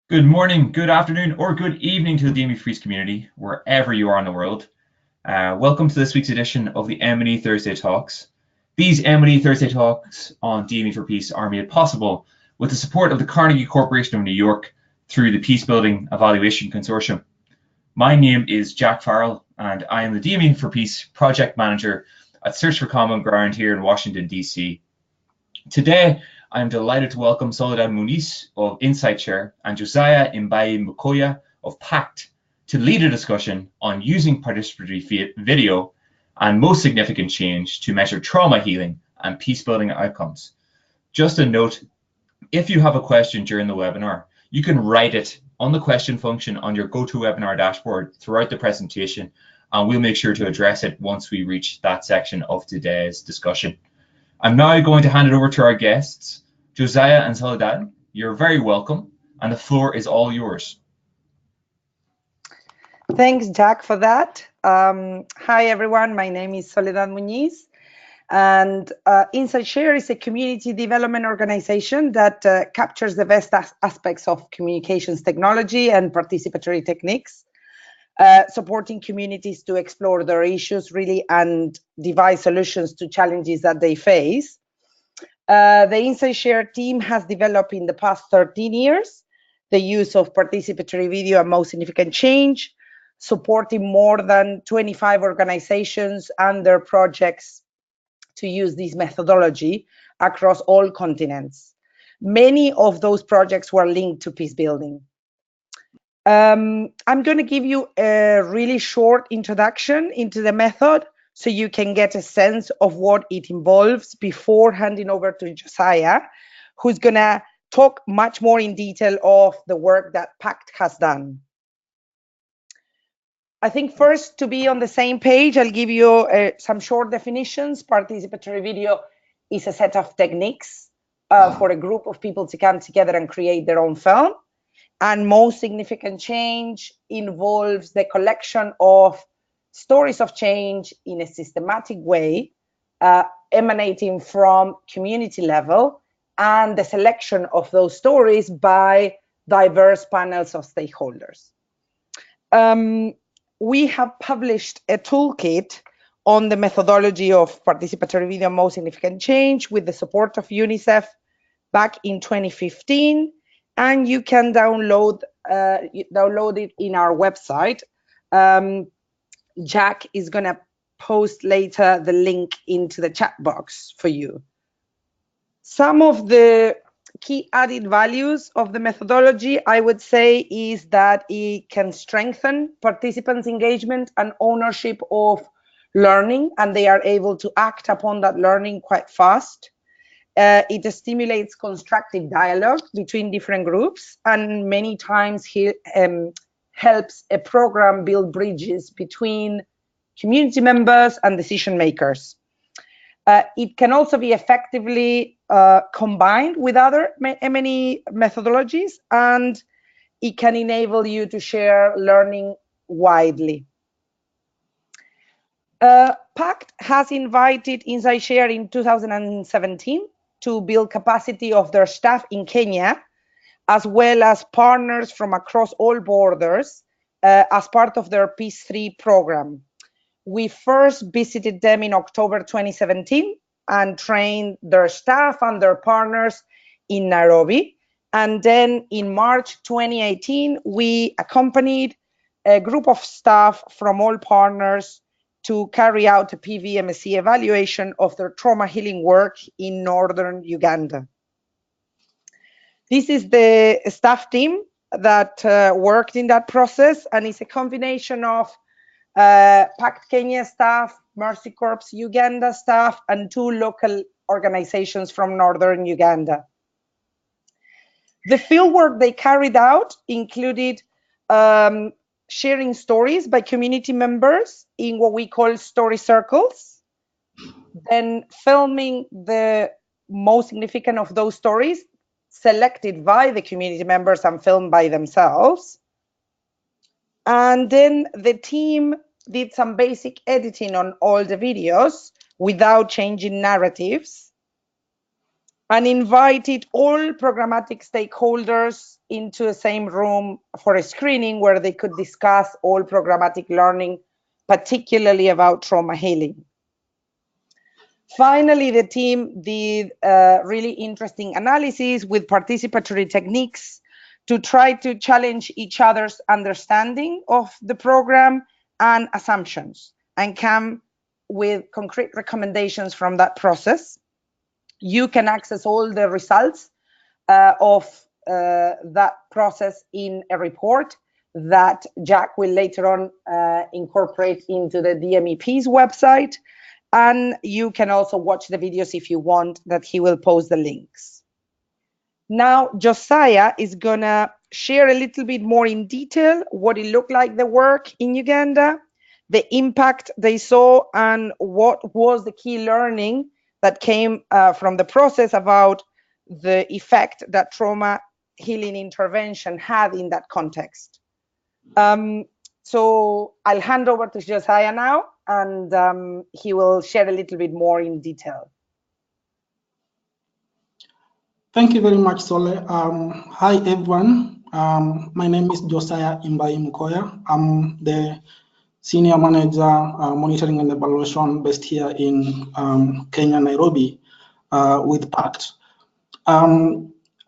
Good morning, good afternoon, or good evening to the DME Freeze community, wherever you are in the world. Welcome to this week's edition of the M&E Thursday Talks. These M&E Thursday Talks on DME for Peace are made possible with the support of the Carnegie Corporation of New York through the Peacebuilding Evaluation Consortium. My name is Jack Farrell, and I am the DME for Peace Project Manager at Search for Common Ground here in Washington, D.C. Today, I am delighted to welcome Soledad Muniz of InsightShare and Josiah Imbayi Mukoya of PACT to lead a discussion on using participatory video and most significant change to measure trauma healing and peace-building outcomes. Just a note, if you have a question during the webinar, you can write it on the question function on your GoToWebinar dashboard throughout the presentation, and we'll make sure to address it once we reach that section of today's discussion. I'm now going to hand it over to our guests, Josiah and Soledad. You're very welcome, and the floor is all yours. Thanks, Jack, for that. Hi, everyone. My name is Soledad Muniz, and InsightShare is a community development organization that captures the best aspects of communications technology and participatory techniques, supporting communities to explore their issues really and devise solutions to challenges that they face. The InsightShare team has developed in the past 13 years the use of participatory video and most significant change, supporting more than 25 organizations and their projects to use this methodology across all continents. Many of those projects were linked to peace building. I'm going to give you a really short introduction into the method so you can get a sense of what it involves before handing over to Josiah, who's going to talk much more in detail of the work that PACT has done. I think first, to be on the same page, I'll give you some short definitions. Participatory video is a set of techniques for a group of people to come together and create their own film. And most significant change involves the collection of stories of change in a systematic way, emanating from community level, and the selection of those stories by diverse panels of stakeholders. We have published a toolkit on the methodology of participatory video and most significant change with the support of UNICEF back in 2015, and you can download it in our website. Jack is going to post later the link into the chat box for you. Some of the key added values of the methodology, I would say, is that it can strengthen participants' engagement and ownership of learning, and they are able to act upon that learning quite fast. It stimulates constructive dialogue between different groups, and many times helps a program build bridges between community members and decision makers. It can also be effectively combined with other many methodologies, and it can enable you to share learning widely. PACT has invited InsightShare in 2017 to build capacity of their staff in Kenya, as well as partners from across all borders as part of their Peace 3 program. We first visited them in October 2017 and trained their staff and their partners in Nairobi. And then in March 2018, we accompanied a group of staff from all partners to carry out a PVMSE evaluation of their trauma healing work in northern Uganda. This is the staff team that worked in that process, and it's a combination of PACT Kenya staff, Mercy Corps Uganda staff, and 2 local organizations from northern Uganda. The fieldwork they carried out included sharing stories by community members in what we call story circles, then filming the most significant of those stories selected by the community members and filmed by themselves. And then the team did some basic editing on all the videos without changing narratives. and invited all programmatic stakeholders into the same room for a screening where they could discuss all programmatic learning, particularly about trauma healing. Finally, the team did really interesting analysis with participatory techniques to try to challenge each other's understanding of the program and assumptions, and come with concrete recommendations from that process. You can access all the results of that process in a report that Jack will later on incorporate into the DMEP's website. And you can also watch the videos if you want, that he will post the links. Now, Josiah is gonna share a little bit more in detail what it looked like, the work in Uganda, the impact they saw, and what was the key learning that came from the process about the effect that trauma healing intervention had in that context. So I'll hand over to Josiah now, and he will share a little bit more in detail. Thank you very much, Sole. Hi, everyone. My name is Josiah Imbayi Mukoya. I'm the Senior Manager, Monitoring and Evaluation based here in Kenya, Nairobi, with PACT.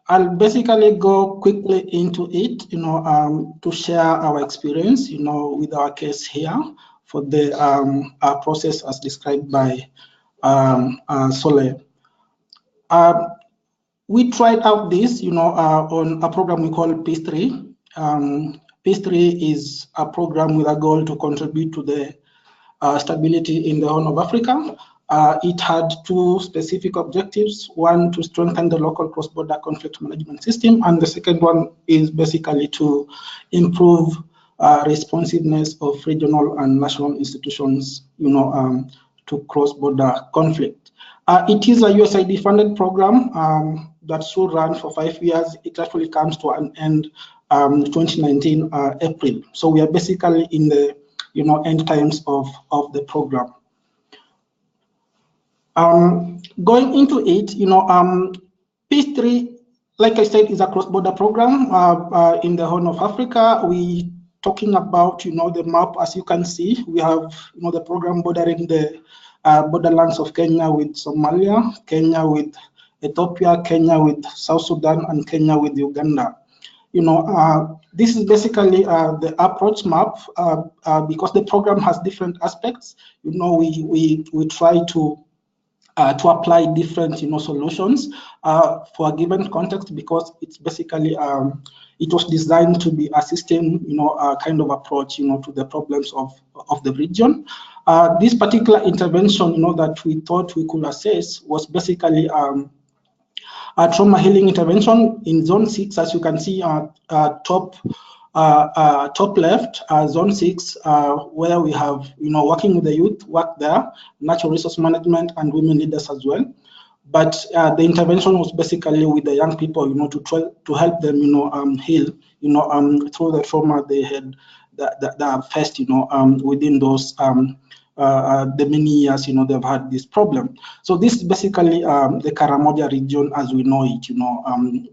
I'll basically go quickly into it, to share our experience, with our case here for the process as described by Sole. We tried out this, on a program we call Peace3. Peace3 is a program with a goal to contribute to the stability in the Horn of Africa. It had two specific objectives: one, to strengthen the local cross-border conflict management system, and the second one is basically to improve responsiveness of regional and national institutions, to cross-border conflict. It is a USAID-funded program that should run for 5 years. It actually comes to an end 2019 April. So we are basically in the end times of the program. Going into it, Peace3, like I said, is a cross-border program in the Horn of Africa. We talking about the map. As you can see, we have the program bordering the borderlands of Kenya with Somalia, Kenya with Ethiopia, Kenya with South Sudan, and Kenya with Uganda. This is basically the approach map because the program has different aspects. We try to apply different solutions for a given context, because it's basically it was designed to be a system kind of approach to the problems of the region. This particular intervention that we thought we could assess was basically a trauma healing intervention in Zone 6, as you can see top left, Zone 6, where we have working with the youth, work there, natural resource management, and women leaders as well. But the intervention was basically with the young people, to try to help them, heal, through the trauma they had that faced, within those the many years, they've had this problem. So this is basically the Karamoja region as we know it,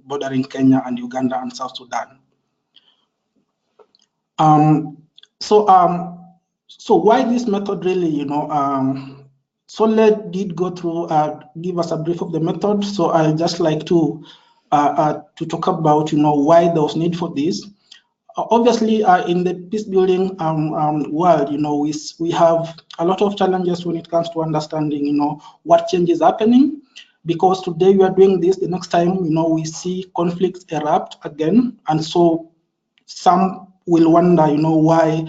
bordering Kenya and Uganda and South Sudan. So why this method really, Soledad did go through, give us a brief of the method. So I'd just like to talk about, why there was need for this. Obviously, in the peace building world, we have a lot of challenges when it comes to understanding, what change is happening. Because today we are doing this, the next time, we see conflicts erupt again, and so some will wonder, why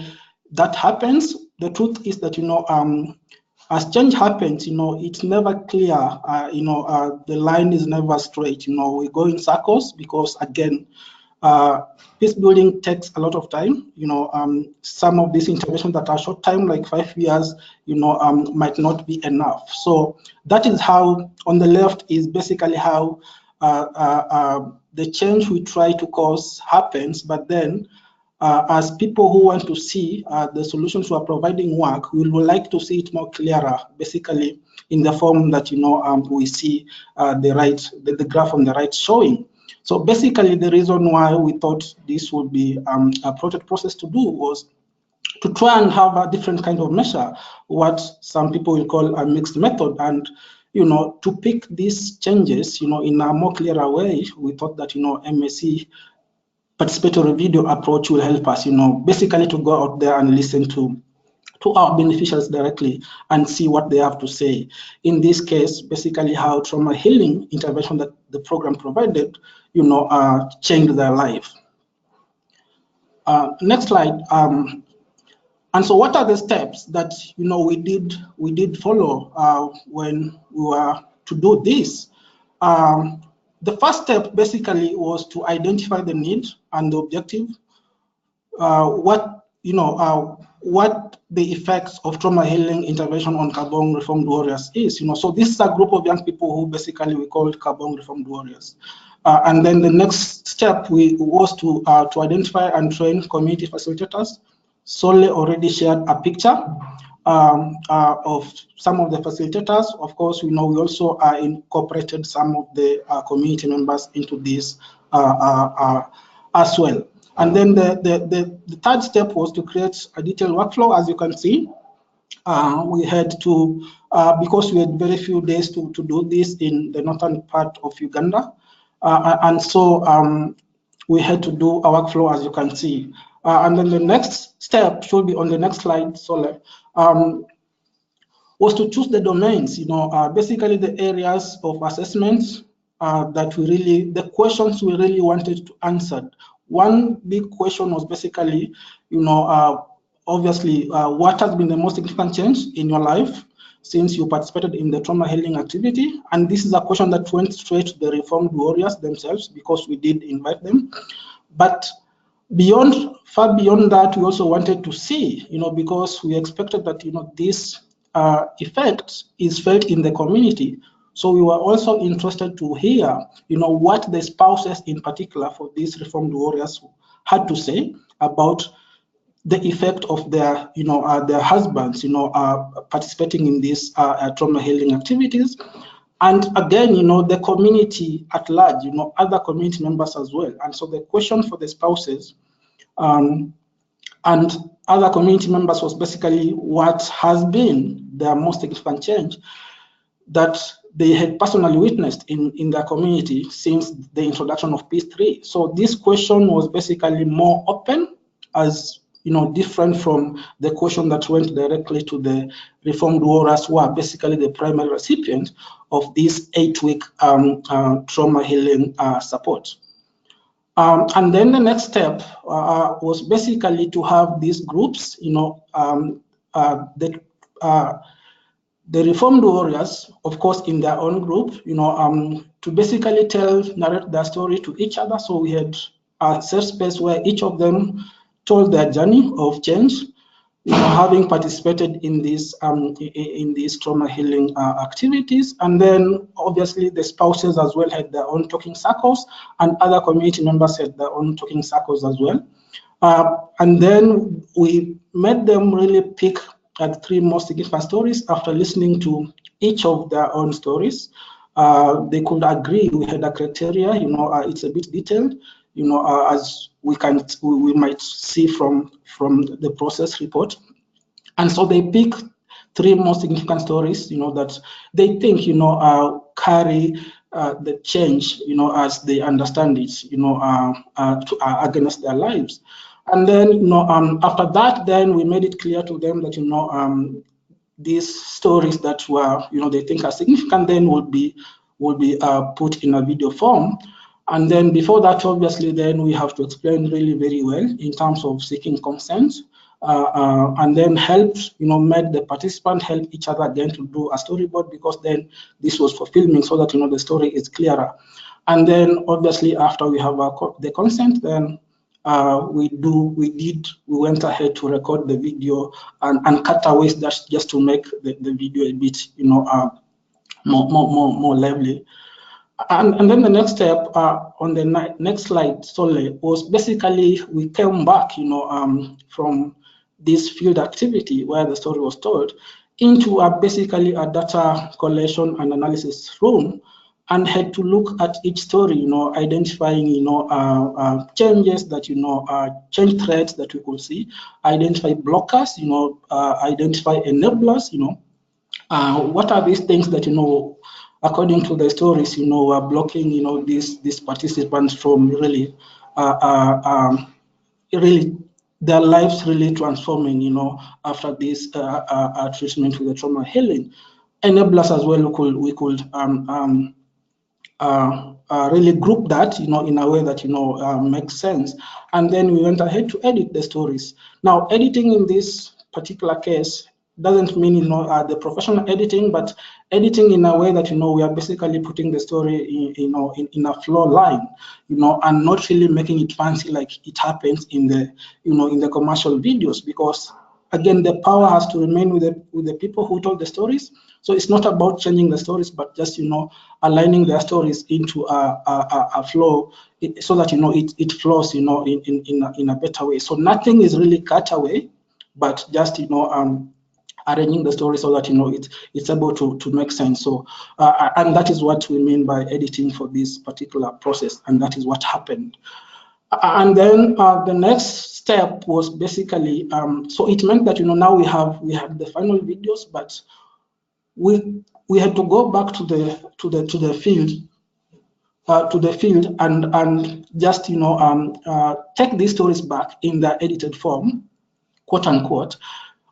that happens. The truth is that, as change happens, it's never clear. The line is never straight. We go in circles because, again, peace building takes a lot of time. Some of these interventions that are short time, like 5 years, might not be enough. So that is how, on the left, is basically how. The change we try to cause happens, but then as people who want to see the solutions we are providing work, we would like to see it more clearer, basically in the form that we see the graph on the right showing. So basically, the reason why we thought this would be a project process to do was to try and have a different kind of measure, what some people will call a mixed method, and to pick these changes, in a more clearer way. We thought that MSc participatory video approach will help us, basically to go out there and listen to our beneficiaries directly and see what they have to say. In this case, basically how trauma healing intervention that the program provided, changed their life. Next slide. And so, what are the steps that we did follow when we were to do this? The first step basically was to identify the need and the objective. What the effects of trauma healing intervention on Kabong reformed warriors is. So this is a group of young people who basically we called Kabong reformed warriors. And then the next step was to identify and train community facilitators. Sole already shared a picture of some of the facilitators. Of course, we also incorporated some of the community members into this as well. And then the third step was to create a detailed workflow. As you can see, we had to, because we had very few days to do this in the northern part of Uganda, and so we had to do a workflow, as you can see. And then the next step should be on the next slide, Sole, was to choose the domains, basically the areas of assessments that the questions we really wanted to answer. One big question was basically, obviously, what has been the most significant change in your life since you participated in the trauma healing activity? And this is a question that went straight to the reformed warriors themselves, because we did invite them. But far beyond that, we also wanted to see, because we expected that, this effect is felt in the community. So we were also interested to hear, what the spouses in particular for these reformed warriors had to say about the effect of their, their husbands, participating in these trauma healing activities. And again, the community at large, other community members as well. And so the question for the spouses and other community members was basically what has been their most significant change that they had personally witnessed in their community since the introduction of Peace 3. So this question was basically more open, as different from the question that went directly to the reformed warriors, who are basically the primary recipient of this 8-week trauma healing support. And then the next step was basically to have these groups, the reformed warriors, of course, in their own group, to basically narrate their story to each other. So we had a safe space where each of them told their journey of change, having participated in these trauma healing activities. And then obviously the spouses as well had their own talking circles, and other community members had their own talking circles as well. And then we made them really pick at 3 most significant stories after listening to each of their own stories. They could agree. We had a criteria, it's a bit detailed, as we might see from the process report. And so they pick 3 most significant stories, that they think, carry the change, as they understand it, against their lives. And then, after that, then we made it clear to them that, these stories that were, they think are significant, then would be put in a video form. And then before that, obviously, then we have to explain really very well in terms of seeking consent, and then help, made the participant help each other again to do a storyboard, because then this was for filming, so that, the story is clearer. And then obviously after we have the consent, then we went ahead to record the video and cutaways just to make the video a bit, more lively. And then the next step on the next slide, Sole, was basically we came back, from this field activity where the story was told into basically a data collection and analysis room, and had to look at each story, identifying, changes that, change threads that we could see, identify blockers, identify enablers, what are these things that, according to the stories, are blocking, these participants from really, really their lives really transforming, after this treatment with the trauma healing. Enablers as well, we could really group that, in a way that, makes sense. And then we went ahead to edit the stories. Now, editing in this particular case doesn't mean, the professional editing, but editing in a way that, we are basically putting the story in a flow line, and not really making it fancy like it happens in the, in the commercial videos, because again, the power has to remain with the people who told the stories. So it's not about changing the stories, but just, aligning their stories into a flow, so that, it flows, in a better way. So nothing is really cut away, but just, arranging the story so that, it's able to make sense. So, and that is what we mean by editing for this particular process, and that is what happened. And then the next step was basically, so it meant that, now we had the final videos, but we had to go back to the field, and just, take these stories back in their edited form, quote unquote,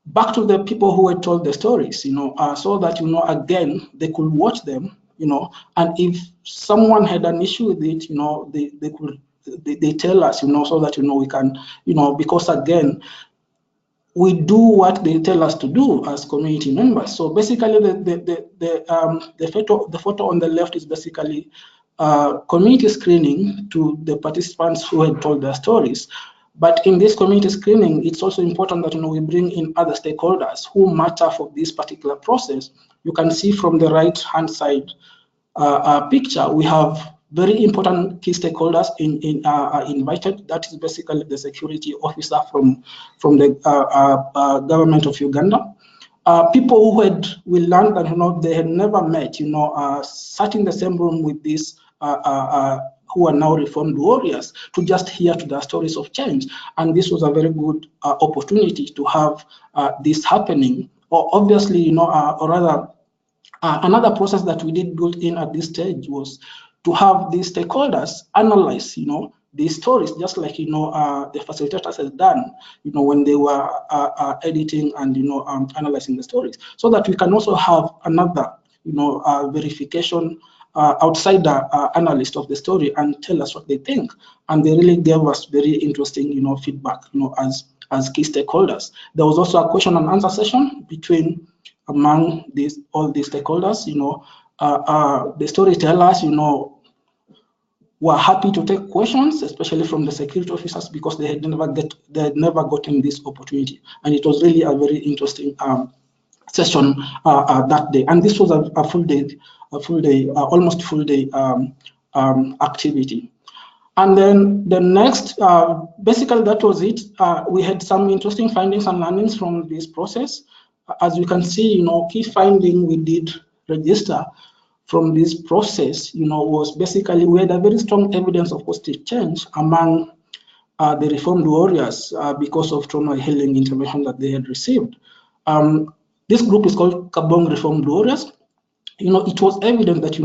back to the people who had told the stories, so that, again, they could watch them, and if someone had an issue with it, they tell us, so that, we can, because again, we do what they tell us to do as community members. So basically, the photo on the left is basically community screening to the participants who had told their stories. But in this community screening, it's also important that, we bring in other stakeholders who matter for this particular process. You can see from the right-hand side picture, we have very important key stakeholders invited. That is basically the security officer from the government of Uganda. People who we learned that, they had never met, sat in the same room with these who are now reformed warriors, to just hear to their stories of change. And this was a very good opportunity to have this happening. Or obviously, or rather, another process that we did build in at this stage was to have these stakeholders analyze, these stories, just like, the facilitators had done, when they were editing and, analyzing the stories, so that we can also have another, verification outsider analyst of the story and tell us what they think. And they really gave us very interesting, feedback, as key stakeholders. There was also a question and answer session among all these stakeholders. The storytellers, were happy to take questions, especially from the security officers, because they had never gotten this opportunity, and it was really a very interesting session that day. And this was a full day, almost full day activity. And then the next, basically that was it. We had some interesting findings and learnings from this process. As you can see, key finding we did register from this process, was basically we had a very strong evidence of positive change among the reformed warriors because of trauma healing intervention that they had received. This group is called Kabong Reformed Warriors. It was evident that,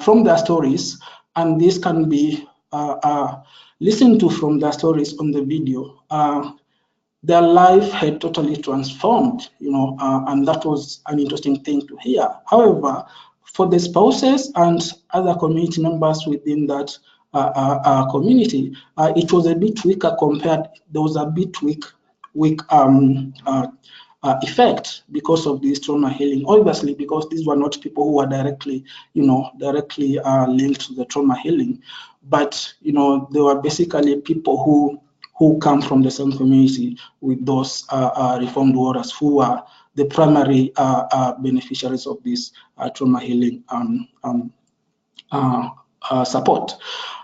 from their stories, and this can be listened to from their stories on the video, their life had totally transformed, and that was an interesting thing to hear. However, for the spouses and other community members within that community, it was a bit weaker there was a bit weak effect because of this trauma healing. Obviously, because these were not people who were directly linked to the trauma healing, but they were basically people who come from the same community with those reformed warriors who are the primary beneficiaries of this trauma healing support.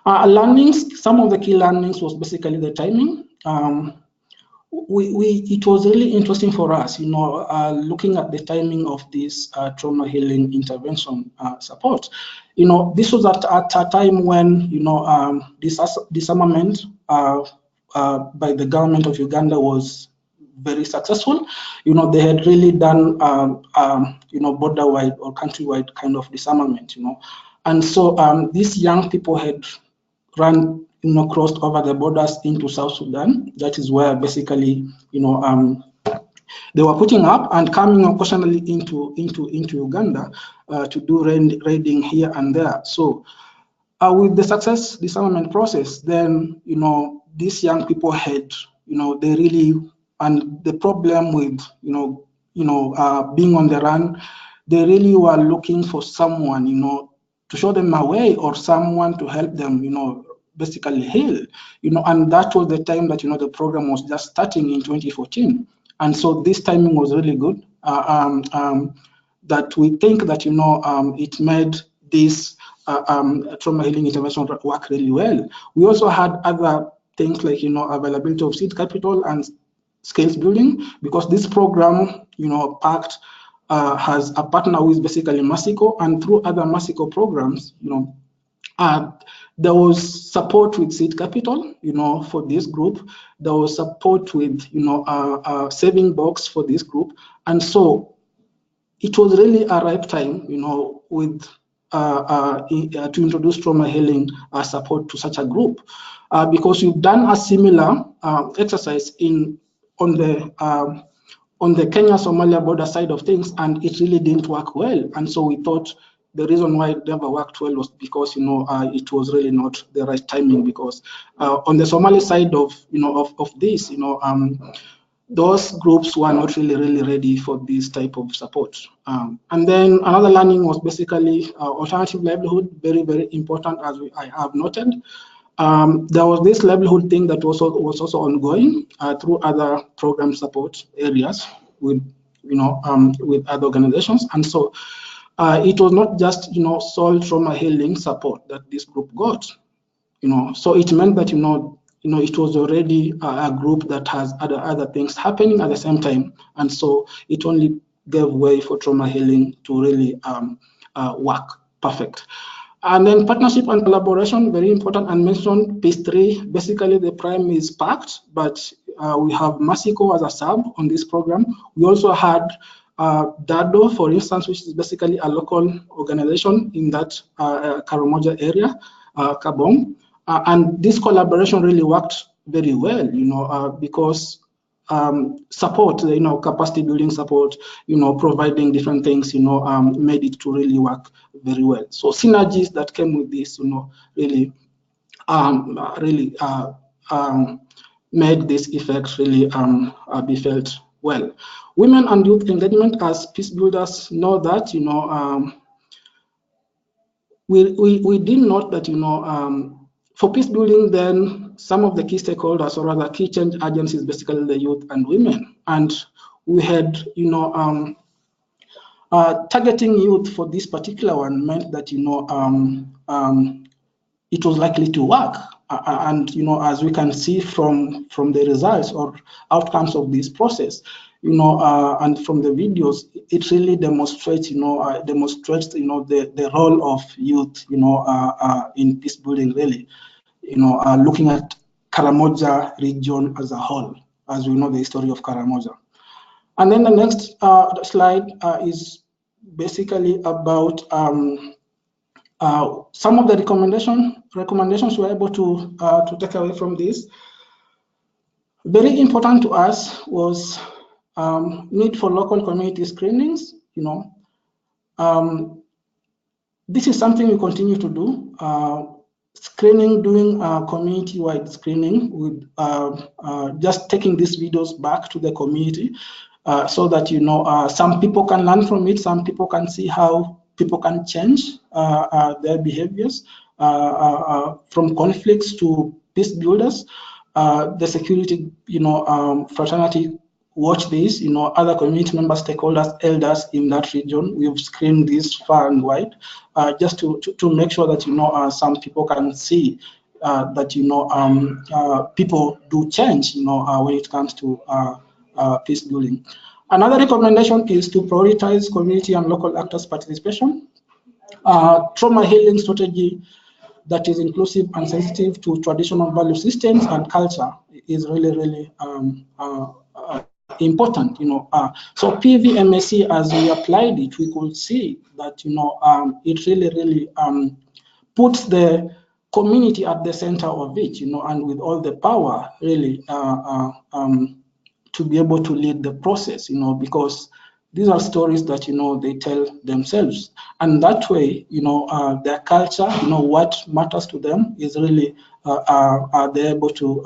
Learnings, some of the key learnings was basically the timing. It was really interesting for us, looking at the timing of this trauma healing intervention support. This was at a time when, disarmament by the government of Uganda was very successful. They had really done, border-wide or country-wide kind of disarmament, And so these young people had run, crossed over the borders into South Sudan. That is where basically, they were putting up and coming occasionally into Uganda to do raiding here and there. So with the success disarmament process, then, these young people had, they really, and the problem with, being on the run, they really were looking for someone, to show them a way or someone to help them, basically heal, and that was the time that, the program was just starting in 2014. And so this timing was really good, that we think that, it made this trauma healing intervention work really well. We also had other things like, availability of seed capital and skills building, because this program, PACT, has a partner who is basically Mexico, and through other Mexico programs, there was support with seed capital, for this group. There was support with, saving box for this group. And so it was really a ripe time, with to introduce trauma healing support to such a group, because we've done a similar exercise on the Kenya-Somalia border side of things, and it really didn't work well. And so we thought the reason why it never worked well was because, it was really not the right timing, because on the Somali side of, of this, those groups were not really ready for this type of support. And then another learning was basically alternative livelihood, very important, as I have noted. There was this livelihood thing that was also ongoing through other program support areas with, with other organizations. And so it was not just, sole trauma healing support that this group got, so it meant that, it was already a group that has other things happening at the same time. And so it only gave way for trauma healing to really work perfect. And then partnership and collaboration, very important, and mentioned Peace 3. Basically, the prime is PACT, but we have Mexico as a sub on this program. We also had DADO, for instance, which is basically a local organization in that Karamoja area, Kabong. And this collaboration really worked very well, because support, capacity building support, providing different things, made it to really work very well. So synergies that came with this, really made this effect really be felt well. Women and youth engagement, as peace builders, know that, we did note that, for peace building, then some of the key stakeholders, or rather key change agents, is basically the youth and women. And we had, targeting youth for this particular one meant that, it was likely to work. And, as we can see from the results or outcomes of this process, and from the videos, it really demonstrates, the role of youth, in peace building, really, looking at Karamoja region as a whole, as we know the history of Karamoja. And then the next slide is basically about some of the recommendations we're able to take away from this. Very important to us was need for local community screenings. This is something we continue to do. Screening, doing community-wide screening with just taking these videos back to the community, so that some people can learn from it, some people can see how people can change their behaviors from conflicts to peace builders. The security fraternity watch this, other community members, stakeholders, elders in that region. We've screened this far and wide, just to make sure that, some people can see that, people do change, when it comes to peace building. Another recommendation is to prioritize community and local actors' participation. Trauma healing strategy that is inclusive and sensitive to traditional value systems and culture is really, really important. So PVMSC, as we applied it, we could see that it really, really puts the community at the center of it, and with all the power, really, to be able to lead the process, because these are stories that they tell themselves, and that way, their culture, what matters to them is really they're able to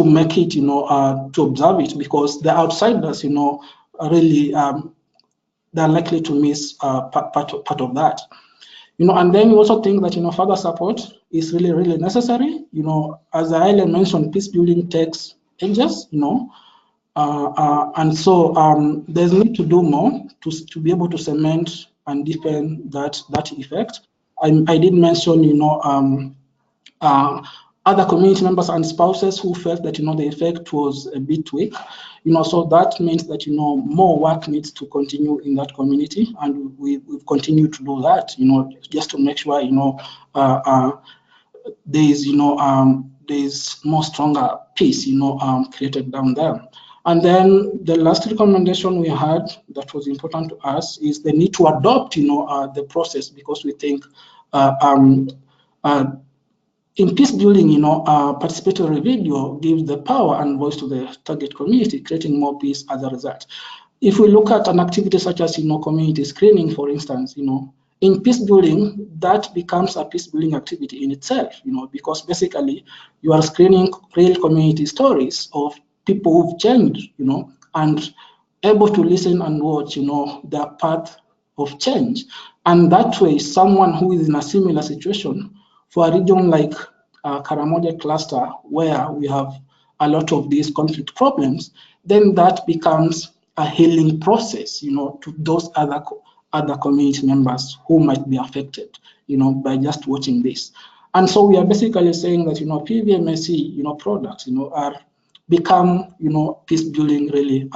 make it, to observe it, because the outsiders, really they're likely to miss part of that. And then we also think that further support is really, really necessary. As I earlier mentioned, peace building takes ages, and so there's need to do more to be able to cement and deepen that effect. I did mention, other community members and spouses who felt that the effect was a bit weak. So that means that more work needs to continue in that community, and we've continued to do that. Just to make sure there's more stronger peace created down there. And then the last recommendation we had that was important to us is the need to adopt the process, because we think in peace building, participatory video gives the power and voice to the target community, creating more peace as a result. If we look at an activity such as community screening, for instance, in peace building, that becomes a peace building activity in itself, because basically you are screening real community stories of people who've changed, and able to listen and watch, their path of change. And that way, someone who is in a similar situation, for a region like Karamoja cluster, where we have a lot of these conflict problems, then that becomes a healing process, to those other community members who might be affected, by just watching this. And so we are basically saying that, PVMSC, products, are become, peace building really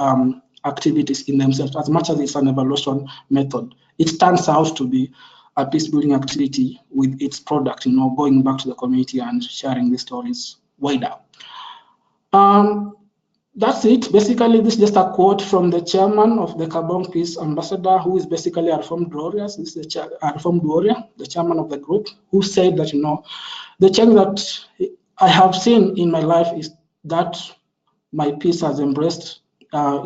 activities in themselves, as much as it's an evaluation method. It turns out to be a peace building activity with its product, going back to the community and sharing the stories wider. That's it. Basically, this is just a quote from the chairman of the Kabong Peace Ambassador, who is basically a reformed warrior. This is a reformed warrior, the chairman of the group, who said that, the change that I have seen in my life is that my peace has embraced,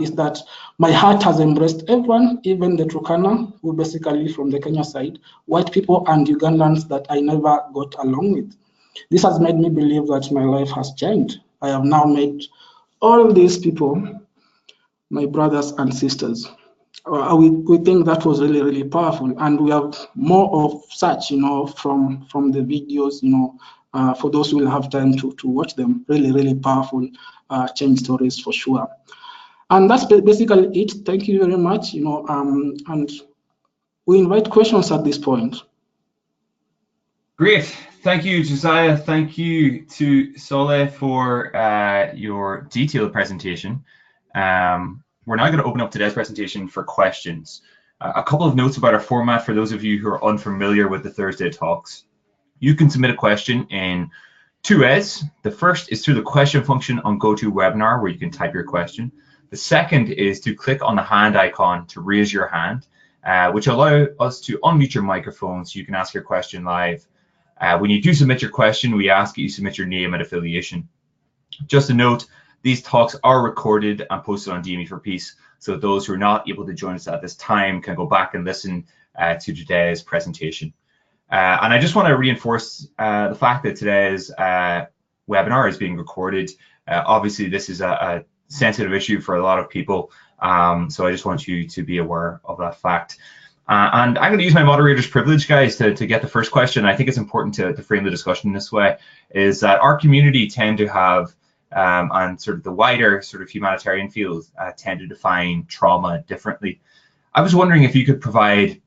is that my heart has embraced everyone, even the Turkana, who basically from the Kenya side, white people and Ugandans that I never got along with. This has made me believe that my life has changed. I have now made all these people my brothers and sisters. We think that was really, really powerful, and we have more of such, from the videos, for those who will have time to watch them. Really, really powerful change stories for sure. And that's basically it. Thank you very much, and we invite questions at this point. Great. Thank you, Josiah. Thank you to Soledad for your detailed presentation. We're now going to open up today's presentation for questions. A couple of notes about our format for those of you who are unfamiliar with the Thursday talks. You can submit a question in two ways. The first is through the question function on GoToWebinar, where you can type your question. The second is to click on the hand icon to raise your hand, which allow us to unmute your microphone so you can ask your question live. When you do submit your question, we ask that you submit your name and affiliation. Just a note, these talks are recorded and posted on DME for Peace, so those who are not able to join us at this time can go back and listen to today's presentation. And I just want to reinforce the fact that today's webinar is being recorded. Obviously, this is a sensitive issue for a lot of people, so I just want you to be aware of that fact. And I'm going to use my moderator's privilege, guys, to get the first question. I think it's important to frame the discussion this way, is that our community tend to have and sort of the wider sort of humanitarian field tend to define trauma differently. I was wondering if you could provide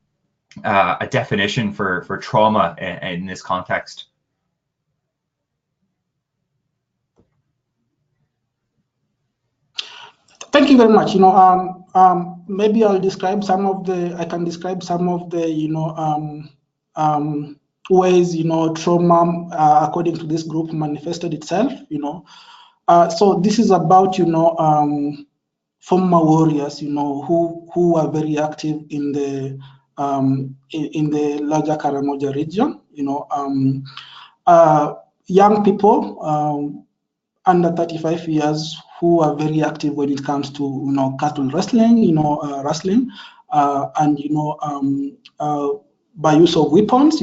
a definition for trauma in this context. Thank you very much. Maybe I'll describe some of the. I can describe some of the, ways, trauma, according to this group, manifested itself. So this is about, former warriors, who are very active in the larger Karamoja region. Young people under 35 years who are very active when it comes to cattle wrestling, wrestling, and by use of weapons,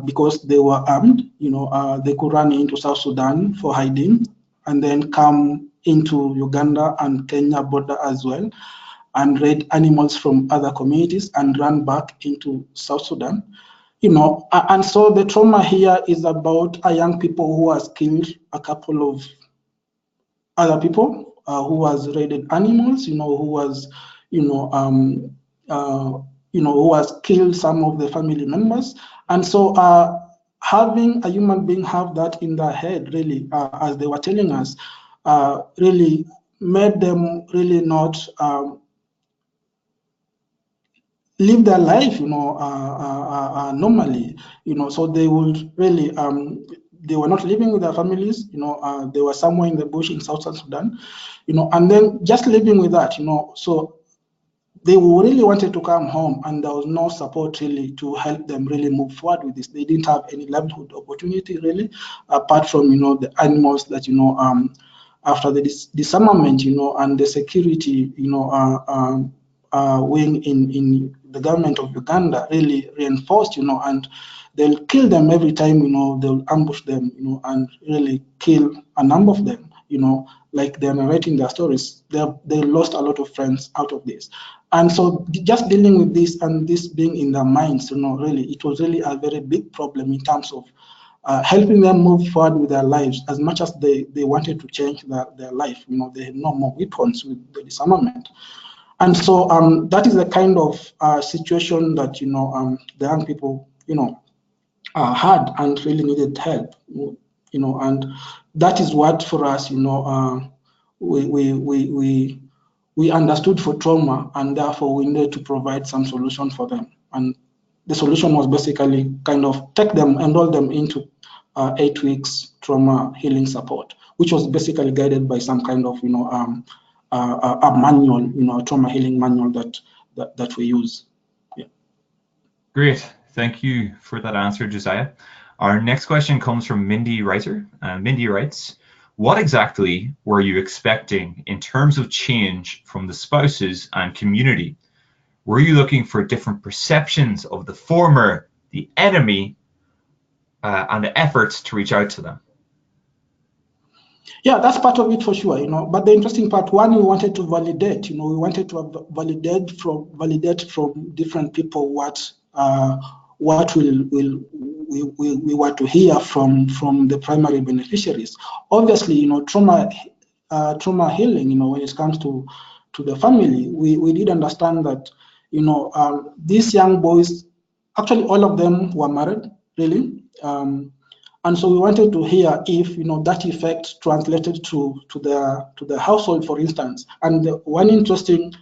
because they were armed, they could run into South Sudan for hiding, and then come into Uganda and Kenya border as well, and raid animals from other communities and run back into South Sudan. And so the trauma here is about a young people who has killed a couple of other people, who has raided animals, who has, who has killed some of the family members. And so having a human being have that in their head, really, as they were telling us, really made them really not live their life, normally, so they would really, they were not living with their families, they were somewhere in the bush in South Sudan, and then just living with that, so they really wanted to come home, and there was no support really to help them really move forward with this. They didn't have any livelihood opportunity really, apart from, the animals that, after the disarmament, and the security, wing in the government of Uganda really reinforced, and they'll kill them every time, they'll ambush them, and really kill a number of them, like they're narrating their stories. They lost a lot of friends out of this. And so just dealing with this and this being in their minds, really, it was really a very big problem in terms of helping them move forward with their lives. As much as they wanted to change their life, they had no more weapons with the disarmament. And so that is the kind of situation that, the young people, had and really needed help, and that is what for us, we understood for trauma, and therefore we needed to provide some solution for them. And the solution was basically kind of take them, enroll them into 8 weeks trauma healing support, which was basically guided by some kind of, a manual, a trauma healing manual that we use. Yeah. Great, thank you for that answer, Josiah. Our next question comes from Mindy Reiter. Mindy writes, what exactly were you expecting in terms of change from the spouses and community? Were you looking for different perceptions of the former, the enemy, and the efforts to reach out to them? Yeah, that's part of it for sure, But the interesting part, one, we wanted to validate, we wanted to validate from different people what we were to hear from the primary beneficiaries. Obviously, trauma healing, when it comes to the family, we did understand that, these young boys, actually all of them were married, really. And so we wanted to hear if that effect translated to the household, for instance. And one interesting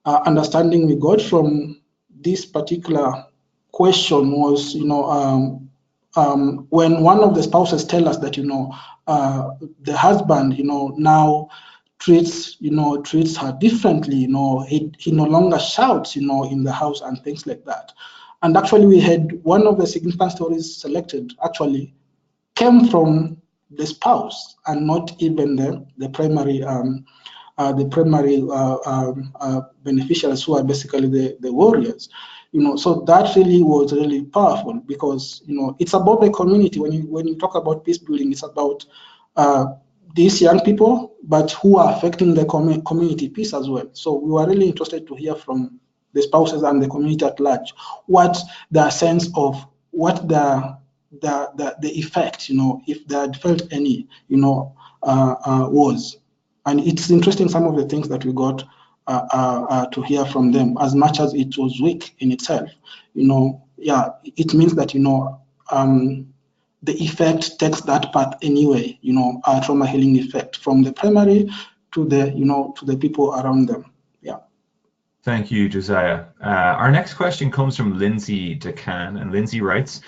understanding we got from this particular question was, when one of the spouses tell us that the husband now treats her differently, he no longer shouts in the house and things like that. And actually, we had one of the significant stories selected actually came from the spouse and not even the primary beneficiaries, who are basically the warriors. So that really was really powerful, because it's about the community. When you talk about peace building, it's about these young people, but who are affecting the community peace as well. So we were really interested to hear from the spouses and the community at large, what their sense of what their the effect, if they had felt any, was. And it's interesting some of the things that we got to hear from them, as much as it was weak in itself. Yeah, it means that, the effect takes that path anyway, a trauma healing effect from the primary to the, to the people around them. Yeah. Thank you, Josiah. Our next question comes from Lindsay DeCan, and Lindsay writes,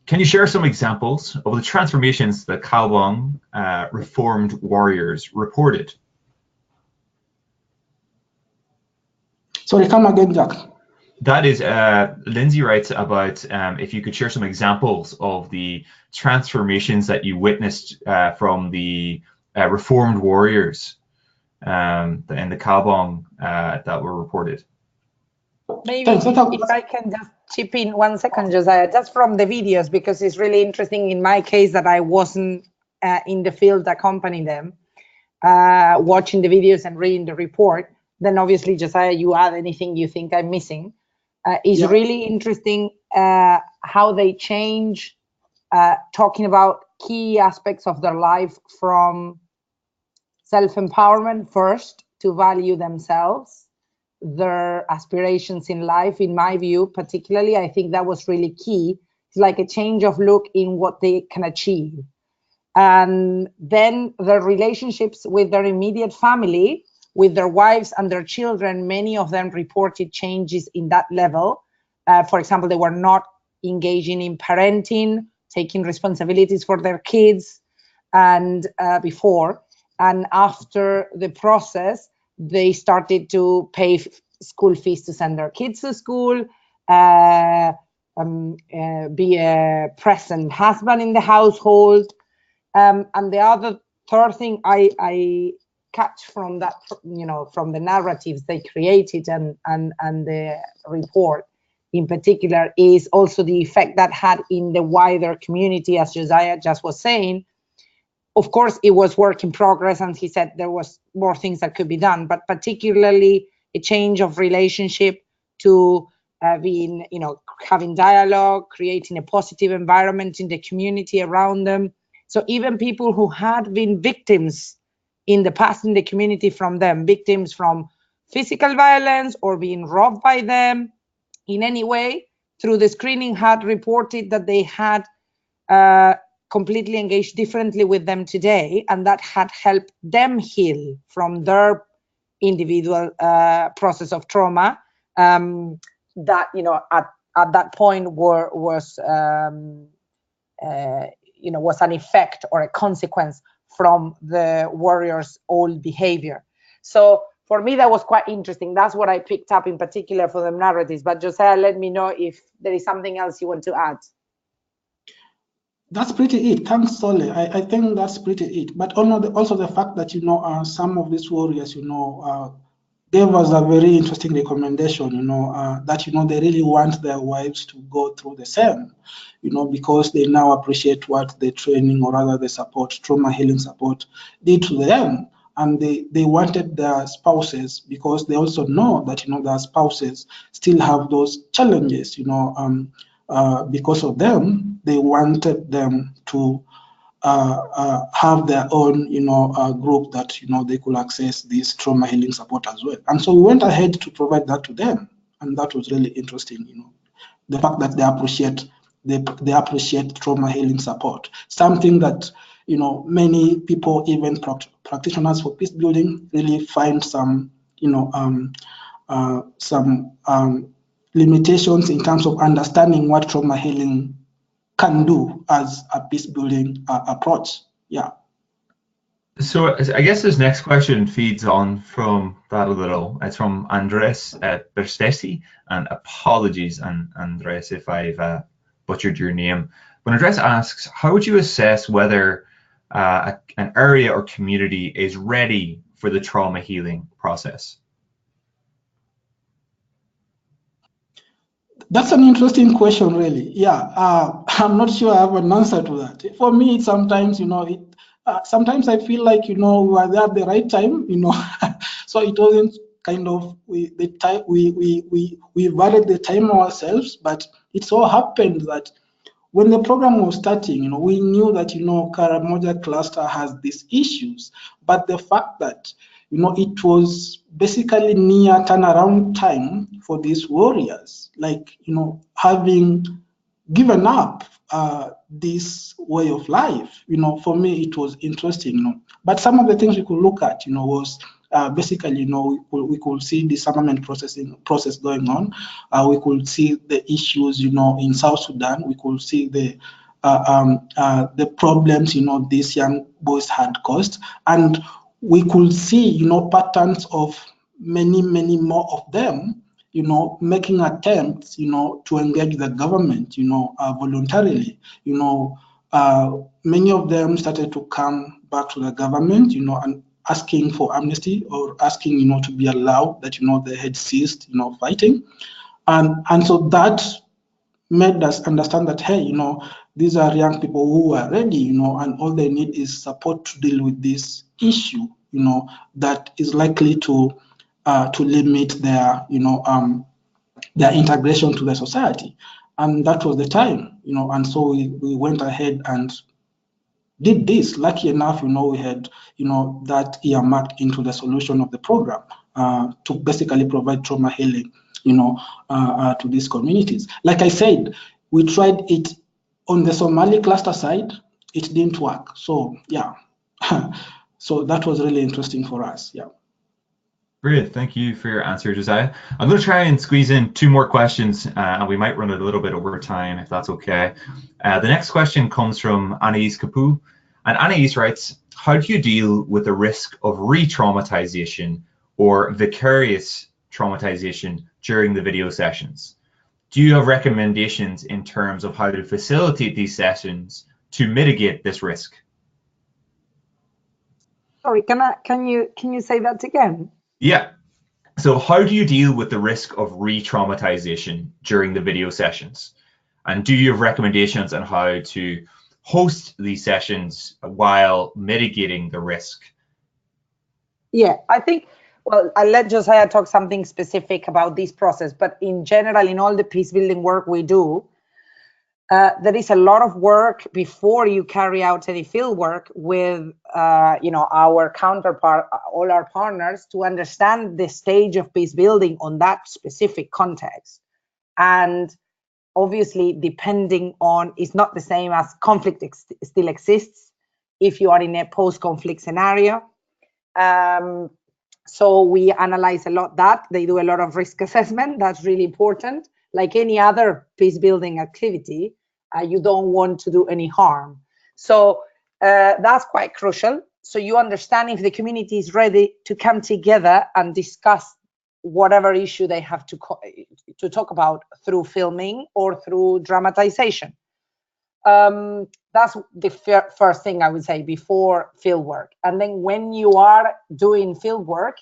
can you share some examples of the transformations that Kalbong reformed warriors reported? Sorry, come again, Jack. That is, Lindsay writes about if you could share some examples of the transformations that you witnessed from the reformed warriors and the Kalbong that were reported. Maybe if I can just chip in 1 second, Josiah, just from the videos, because it's really interesting in my case that I wasn't in the field accompanying them, watching the videos and reading the report. Then obviously, Josiah, you add anything you think I'm missing. It's really interesting how they change, talking about key aspects of their life from self-empowerment first to value themselves, their aspirations in life. In my view, particularly, I think that was really key. It's like a change of look in what they can achieve. And then their relationships with their immediate family, with their wives and their children, many of them reported changes in that level. For example, they were not engaging in parenting, taking responsibilities for their kids, and before. And after the process, they started to pay school fees to send their kids to school, be a present husband in the household. And the third thing I catch from that, from the narratives they created and the report in particular, is also the effect that had in the wider community, as Josiah just was saying. Of course, it was work in progress, and he said there was more things that could be done, but particularly a change of relationship to being, having dialogue, creating a positive environment in the community around them. So even people who had been victims in the past in the community from them, victims from physical violence or being robbed by them in any way, through the screening had reported that they had completely engaged differently with them today, and that had helped them heal from their individual process of trauma that, at that point was an effect or a consequence from the warriors' old behavior. So for me, that was quite interesting. That's what I picked up in particular for the narratives. But Josiah, let me know if there is something else you want to add. That's pretty it. Thanks, Sole. I think that's pretty it. But also the fact that, some of these warriors, gave us a very interesting recommendation, that, they really want their wives to go through the same, because they now appreciate what the training, or rather the support, trauma healing support, did to them. And they wanted their spouses, because they also know that, their spouses still have those challenges, because of them. They wanted them to have their own, group that, they could access this trauma healing support as well. And so we went ahead to provide that to them. And that was really interesting, the fact that they appreciate trauma healing support, something that, many people, even practitioners for peace building, really find some, limitations in terms of understanding what trauma healing can do as a peace building approach. Yeah. So I guess this next question feeds on from that a little. It's from Andres Berstesi, and apologies, Andres, if I've butchered your name. But Andres asks, how would you assess whether an area or community is ready for the trauma healing process? That's an interesting question, really. Yeah, I'm not sure I have an answer to that. For me, sometimes, sometimes I feel like, we were there at the right time, so it wasn't kind of, we varied the time ourselves, but it so happened that when the program was starting, we knew that, Karamoja cluster has these issues, but the fact that, it was basically near turnaround time for these warriors, like, having given up this way of life, for me, it was interesting, But some of the things we could look at, was basically, we could see the disarmament process going on. We could see the issues, in South Sudan. We could see the problems, these young boys had caused, and we could see, patterns of many more of them, making attempts, to engage the government, voluntarily. Many of them started to come back to the government, and asking for amnesty or asking, to be allowed that, they had ceased, fighting. And so that made us understand that, hey, these are young people who are ready, and all they need is support to deal with this issue, that is likely to limit their, their integration to the society. And that was the time, and so we went ahead and did this. Lucky enough, we had, that earmarked into the solution of the program to basically provide trauma healing, to these communities. Like I said, we tried it on the Somali cluster side. It didn't work. So yeah, so that was really interesting for us. Yeah. Great, thank you for your answer, Josiah. I'm going to try and squeeze in 2 more questions, and we might run a little bit over time if that's okay. The next question comes from Anais Kapu, and Anais writes, how do you deal with the risk of re-traumatization or vicarious traumatization during the video sessions? Do you have recommendations in terms of how to facilitate these sessions to mitigate this risk? Sorry, can you say that again? Yeah. So how do you deal with the risk of re-traumatization during the video sessions? And do you have recommendations on how to host these sessions while mitigating the risk? Yeah, I think, well, I'll let Josiah talk something specific about this process, but in general, in all the peace building work we do, there is a lot of work before you carry out any field work with our counterpart, all our partners, to understand the stage of peace building on that specific context. And obviously, depending on, it's not the same as conflict still exists if you are in a post-conflict scenario. So we analyze a lot that. They do a lot of risk assessment. That's really important. Like any other peace building activity, you don't want to do any harm. So that's quite crucial. So you understand if the community is ready to come together and discuss whatever issue they have to talk about through filming or through dramatization. That's the first thing I would say before field work. And then when you are doing field work,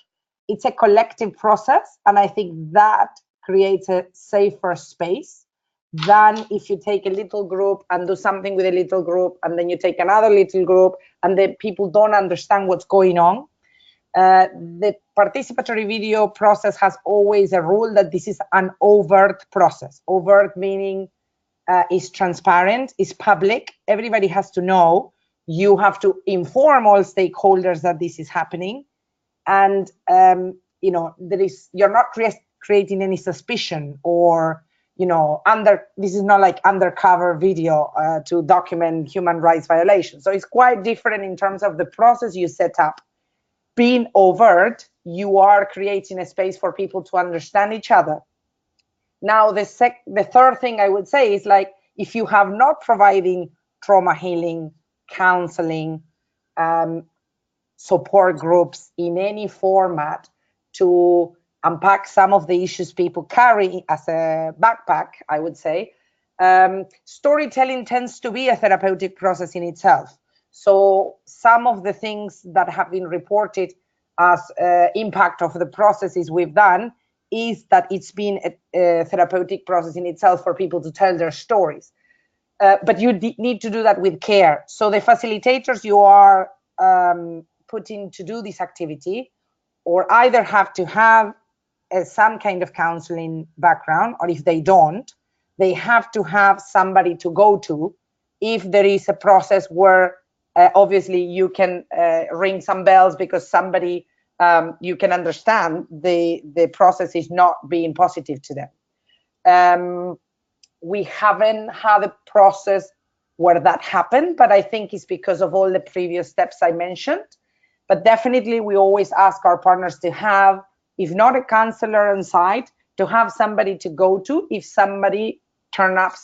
it's a collective process. And I think that creates a safer space than if you take a little group and do something with a little group, and then you take another little group, and then people don't understand what's going on. The participatory video process has always a rule that this is an overt process. Overt meaning is transparent, is public. Everybody has to know. You have to inform all stakeholders that this is happening, and you're not creating any suspicion or this is not like undercover video to document human rights violations. So it's quite different in terms of the process you set up. Being overt, you are creating a space for people to understand each other. Now, the third thing I would say is, like, if you have not providing trauma healing, counseling, support groups in any format to unpack some of the issues people carry as a backpack, I would say, storytelling tends to be a therapeutic process in itself. So some of the things that have been reported as impact of the processes we've done is that it's been a therapeutic process in itself for people to tell their stories. But you need to do that with care. So the facilitators you are putting to do this activity or either have to have some kind of counseling background, or if they don't, they have to have somebody to go to if there is a process where obviously you can ring some bells because somebody you can understand the process is not being positive to them. We haven't had a process where that happened, but I think it's because of all the previous steps I mentioned. But definitely we always ask our partners to have, if not a counselor on site, to have somebody to go to if somebody turns up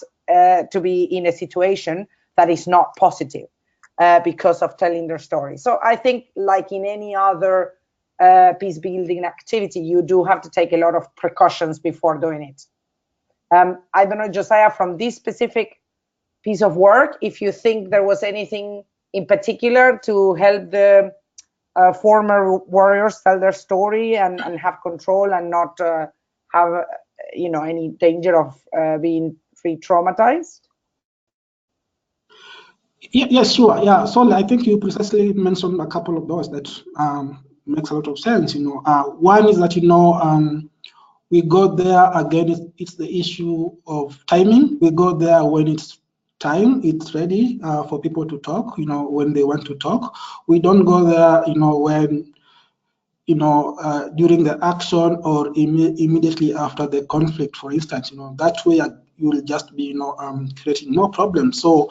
to be in a situation that is not positive because of telling their story. So I think like in any other peace building activity, you do have to take a lot of precautions before doing it. I don't know, Josiah, from this specific piece of work, if you think there was anything in particular to help the former warriors tell their story and have control and not have any danger of being re-traumatized. Yes, sure. Yeah, so I think you precisely mentioned a couple of those that makes a lot of sense. One is that we go there again. It's the issue of timing. We go there when it's time, it's ready for people to talk. When they want to talk. We don't go there, when during the action or immediately after the conflict, for instance. That way you will just be creating more problems. So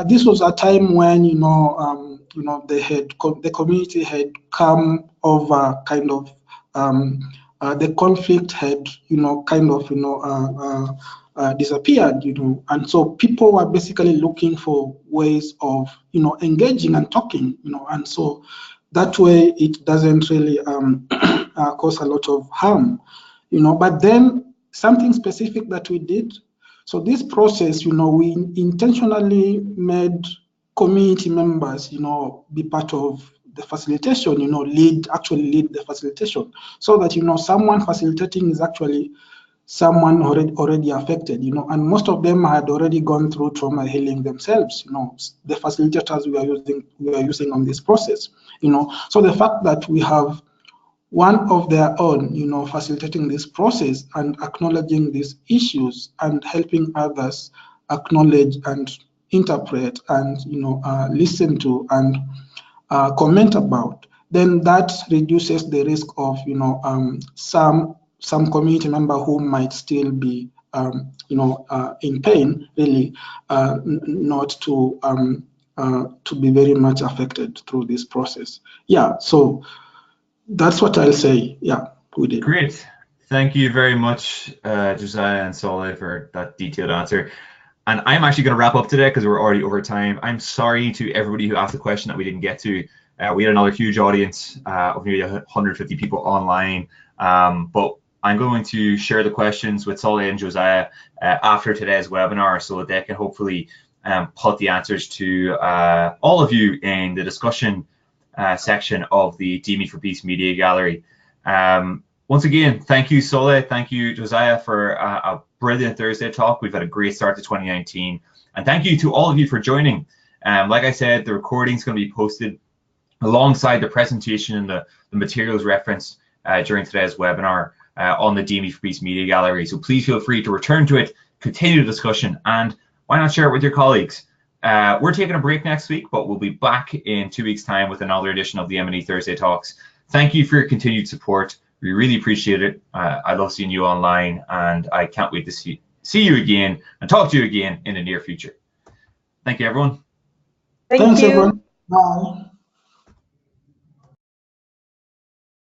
this was a time when the community had come over kind of the conflict had disappeared, and so people were basically looking for ways of engaging and talking, and so that way it doesn't really cause a lot of harm, but then something specific that we did. So this process, we intentionally made community members, be part of the facilitation, lead the facilitation, so that someone facilitating is actually someone already affected, and most of them had already gone through trauma healing themselves, the facilitators we are using on this process, so the fact that we have one of their own, facilitating this process and acknowledging these issues and helping others acknowledge and interpret and listen to and comment about, then that reduces the risk of some community member who might still be in pain, really not to be very much affected through this process. Yeah, so that's what I'll say. Yeah, we did. Great. Thank you very much, Josiah and Soledad, for that detailed answer. And I'm actually going to wrap up today because we're already over time. I'm sorry to everybody who asked a question that we didn't get to. We had another huge audience of nearly 150 people online, but I'm going to share the questions with Soledad and Josiah after today's webinar so that they can hopefully put the answers to all of you in the discussion section of the DME for Peace Media Gallery. Once again, thank you, Soledad. Thank you, Josiah, for a brilliant Thursday talk. We've had a great start to 2019. And thank you to all of you for joining. Like I said, the recording is going to be posted alongside the presentation and the materials referenced during today's webinar on the DME for Peace Media Gallery. So please feel free to return to it, continue the discussion, and why not share it with your colleagues. We're taking a break next week, but we'll be back in 2 weeks' time with another edition of the M&E Thursday Talks. Thank you for your continued support. We really appreciate it. I love seeing you online, and I can't wait to see you again and talk to you again in the near future. Thank you, everyone. Thanks, everyone. Bye.